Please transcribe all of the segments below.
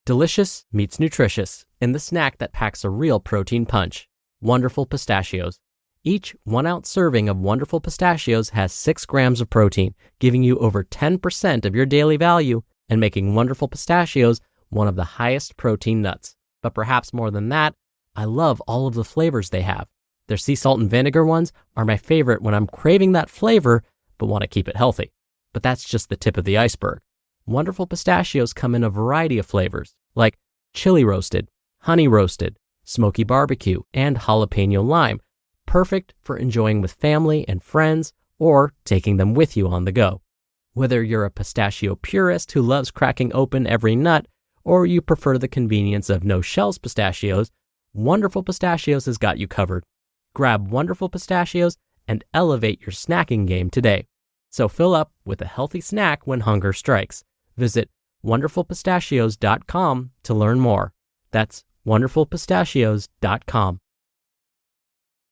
Delicious meets nutritious in the snack that packs a real protein punch. Wonderful Pistachios. Each 1-ounce serving of Wonderful Pistachios has 6 grams of protein, giving you over 10% of your daily value and making Wonderful Pistachios one of the highest protein nuts. But perhaps more than that, I love all of the flavors they have. Their sea salt and vinegar ones are my favorite when I'm craving that flavor but want to keep it healthy. But that's just the tip of the iceberg. Wonderful Pistachios come in a variety of flavors, like chili roasted, honey roasted, smoky barbecue, and jalapeno lime, perfect for enjoying with family and friends or taking them with you on the go. Whether you're a pistachio purist who loves cracking open every nut, or you prefer the convenience of no-shells pistachios, Wonderful Pistachios has got you covered. Grab Wonderful Pistachios and elevate your snacking game today. So fill up with a healthy snack when hunger strikes. Visit wonderfulpistachios.com to learn more. That's wonderfulpistachios.com.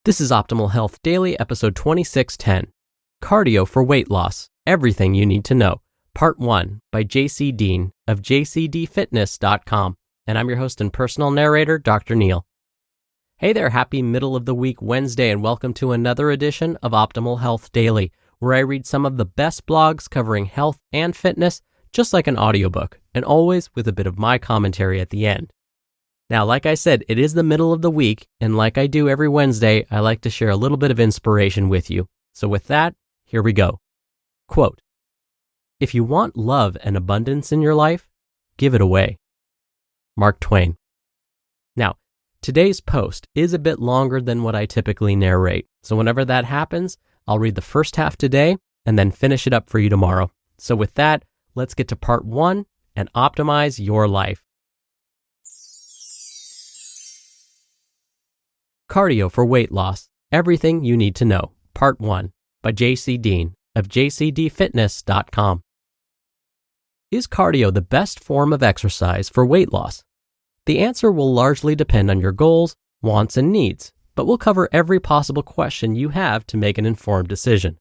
This is Optimal Health Daily, episode 2610. Cardio for Weight Loss, Everything You Need to Know, Part 1 by Deen of JCDfitness.com. And I'm your host and personal narrator, Dr. Neil. Hey there, happy middle of the week Wednesday, and welcome to another edition of Optimal Health Daily, where I read some of the best blogs covering health and fitness, just like an audiobook, and always with a bit of my commentary at the end. Now, like I said, it is the middle of the week, and like I do every Wednesday, I like to share a little bit of inspiration with you. So with that, here we go. Quote, "If you want love and abundance in your life, give it away." Mark Twain. Now, today's post is a bit longer than what I typically narrate, so whenever that happens, I'll read the first half today and then finish it up for you tomorrow. So with that, let's get to part 1 and optimize your life. Cardio for Weight Loss, Everything You Need to Know, Part 1 by Deen of JCDfitness.com. Is cardio the best form of exercise for weight loss? The answer will largely depend on your goals, wants, and needs, but we'll cover every possible question you have to make an informed decision.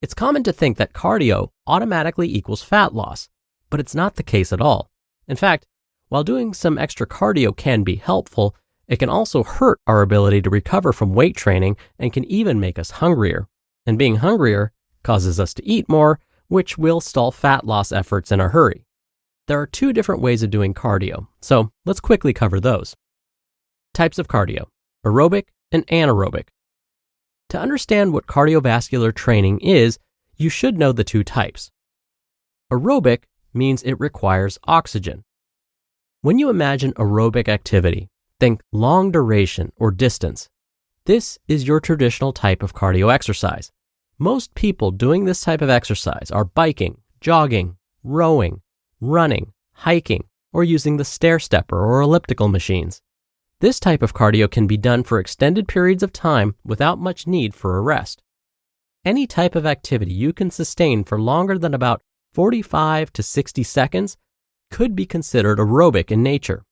It's common to think that cardio automatically equals fat loss, but it's not the case at all. In fact, while doing some extra cardio can be helpful, it can also hurt our ability to recover from weight training and can even make us hungrier. And being hungrier causes us to eat more, which will stall fat loss efforts in a hurry. There are 2 different ways of doing cardio, so let's quickly cover those. Types of cardio: aerobic and anaerobic. To understand what cardiovascular training is, you should know the 2 types. Aerobic means it requires oxygen. When you imagine aerobic activity, think long duration or distance. This is your traditional type of cardio exercise. Most people doing this type of exercise are biking, jogging, rowing, running, hiking, or using the stair stepper or elliptical machines. This type of cardio can be done for extended periods of time without much need for a rest. Any type of activity you can sustain for longer than about 45 to 60 seconds could be considered aerobic in nature.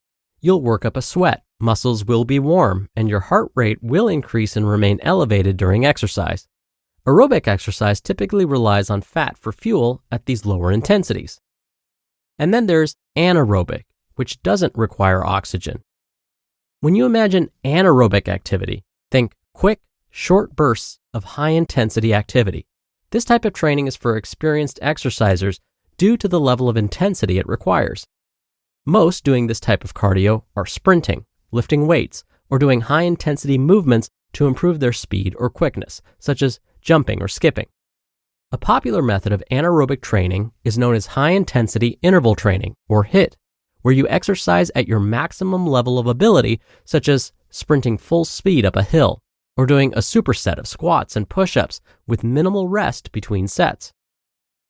You'll work up a sweat, muscles will be warm, and your heart rate will increase and remain elevated during exercise. Aerobic exercise typically relies on fat for fuel at these lower intensities. And then there's anaerobic, which doesn't require oxygen. When you imagine anaerobic activity, think quick, short bursts of high-intensity activity. This type of training is for experienced exercisers due to the level of intensity it requires. Most doing this type of cardio are sprinting, lifting weights, or doing high-intensity movements to improve their speed or quickness, such as jumping or skipping. A popular method of anaerobic training is known as high-intensity interval training, or HIIT, where you exercise at your maximum level of ability, such as sprinting full speed up a hill, or doing a superset of squats and push-ups with minimal rest between sets.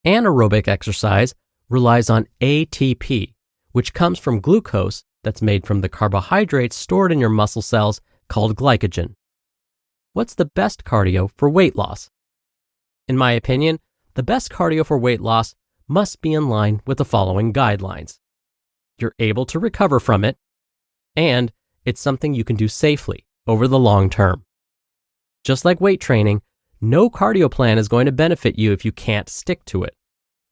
Anaerobic exercise relies on ATP, which comes from glucose that's made from the carbohydrates stored in your muscle cells called glycogen. What's the best cardio for weight loss? In my opinion, the best cardio for weight loss must be in line with the following guidelines. You're able to recover from it, and it's something you can do safely over the long term. Just like weight training, no cardio plan is going to benefit you if you can't stick to it.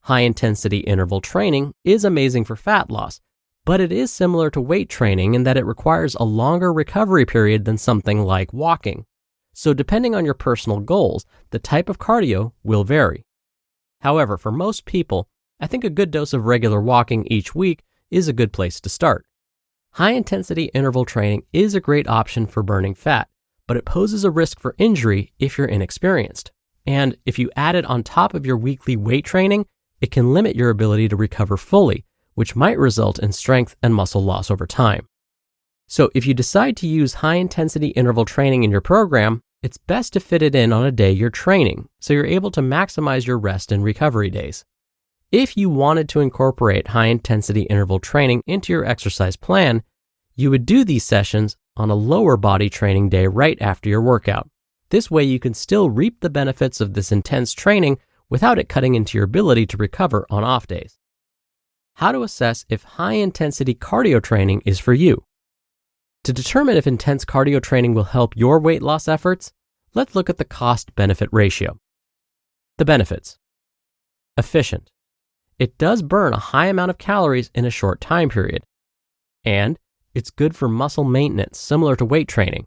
High-intensity interval training is amazing for fat loss, But it is similar to weight training in that it requires a longer recovery period than something like walking. So depending on your personal goals, the type of cardio will vary. However, for most people, I think a good dose of regular walking each week is a good place to start. High-intensity interval training is a great option for burning fat, but it poses a risk for injury if you're inexperienced. And if you add it on top of your weekly weight training, it can limit your ability to recover fully, which might result in strength and muscle loss over time. So if you decide to use high-intensity interval training in your program, it's best to fit it in on a day you're training, so you're able to maximize your rest and recovery days. If you wanted to incorporate high-intensity interval training into your exercise plan, you would do these sessions on a lower body training day right after your workout. This way you can still reap the benefits of this intense training without it cutting into your ability to recover on off days. How to assess if high-intensity cardio training is for you. To determine if intense cardio training will help your weight loss efforts, let's look at the cost-benefit ratio. The benefits. Efficient. It does burn a high amount of calories in a short time period. And it's good for muscle maintenance, similar to weight training.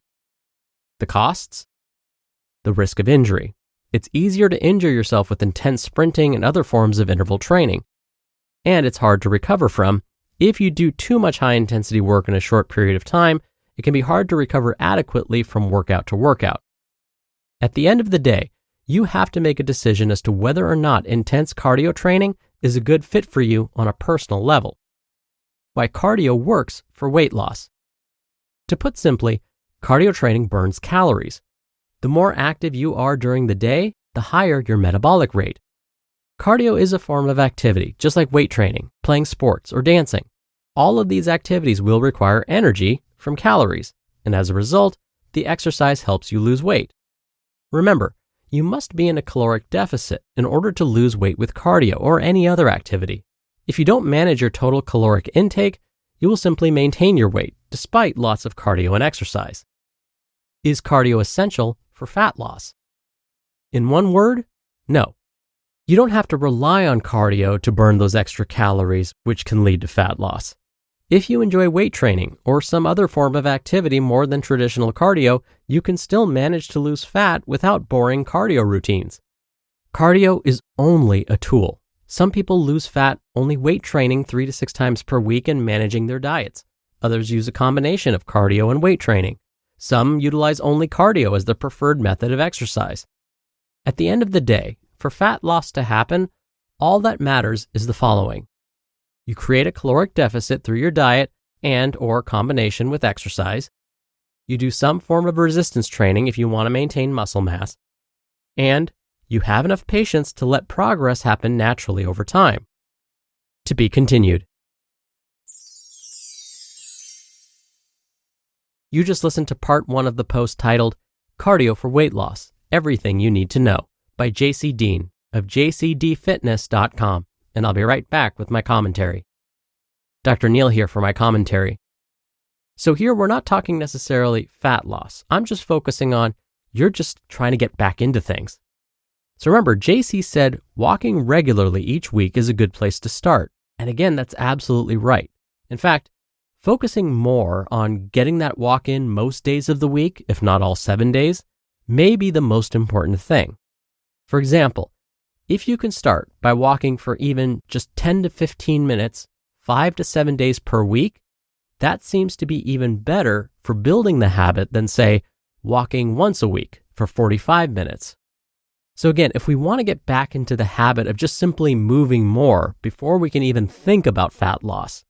The costs. The risk of injury. It's easier to injure yourself with intense sprinting and other forms of interval training. And it's hard to recover from. If you do too much high-intensity work in a short period of time, it can be hard to recover adequately from workout to workout. At the end of the day, you have to make a decision as to whether or not intense cardio training is a good fit for you on a personal level. Why cardio works for weight loss. To put simply, cardio training burns calories. The more active you are during the day, the higher your metabolic rate. Cardio is a form of activity, just like weight training, playing sports, or dancing. All of these activities will require energy from calories, and as a result, the exercise helps you lose weight. Remember, you must be in a caloric deficit in order to lose weight with cardio or any other activity. If you don't manage your total caloric intake, you will simply maintain your weight despite lots of cardio and exercise. Is cardio essential for fat loss? In one word, no. You don't have to rely on cardio to burn those extra calories, which can lead to fat loss. If you enjoy weight training or some other form of activity more than traditional cardio, you can still manage to lose fat without boring cardio routines. Cardio is only a tool. Some people lose fat only weight training 3 to 6 times per week and managing their diets. Others use a combination of cardio and weight training. Some utilize only cardio as their preferred method of exercise. At the end of the day, for fat loss to happen, all that matters is the following. You create a caloric deficit through your diet and/or combination with exercise. You do some form of resistance training if you want to maintain muscle mass. And you have enough patience to let progress happen naturally over time. To be continued. You just listened to part 1 of the post titled Cardio for Weight Loss, Everything You Need to Know by Deen of JCDfitness.com, and I'll be right back with my commentary. Dr. Neil here for my commentary. So here we're not talking necessarily fat loss. I'm just focusing on you're just trying to get back into things. So remember, JC said walking regularly each week is a good place to start. And again, that's absolutely right. In fact, focusing more on getting that walk in most days of the week, if not all 7 days, may be the most important thing. For example, if you can start by walking for even just 10 to 15 minutes, 5 to 7 days per week, that seems to be even better for building the habit than, say, walking once a week for 45 minutes. So again, if we want to get back into the habit of just simply moving more before we can even think about fat loss,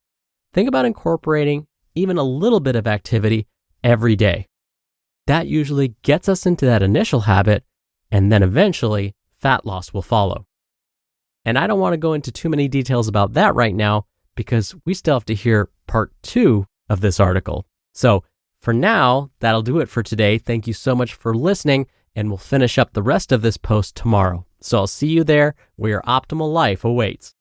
think about incorporating even a little bit of activity every day. That usually gets us into that initial habit, and then eventually fat loss will follow. And I don't want to go into too many details about that right now because we still have to hear part 2 of this article. So for now, that'll do it for today. Thank you so much for listening, and we'll finish up the rest of this post tomorrow. So I'll see you there where your optimal life awaits.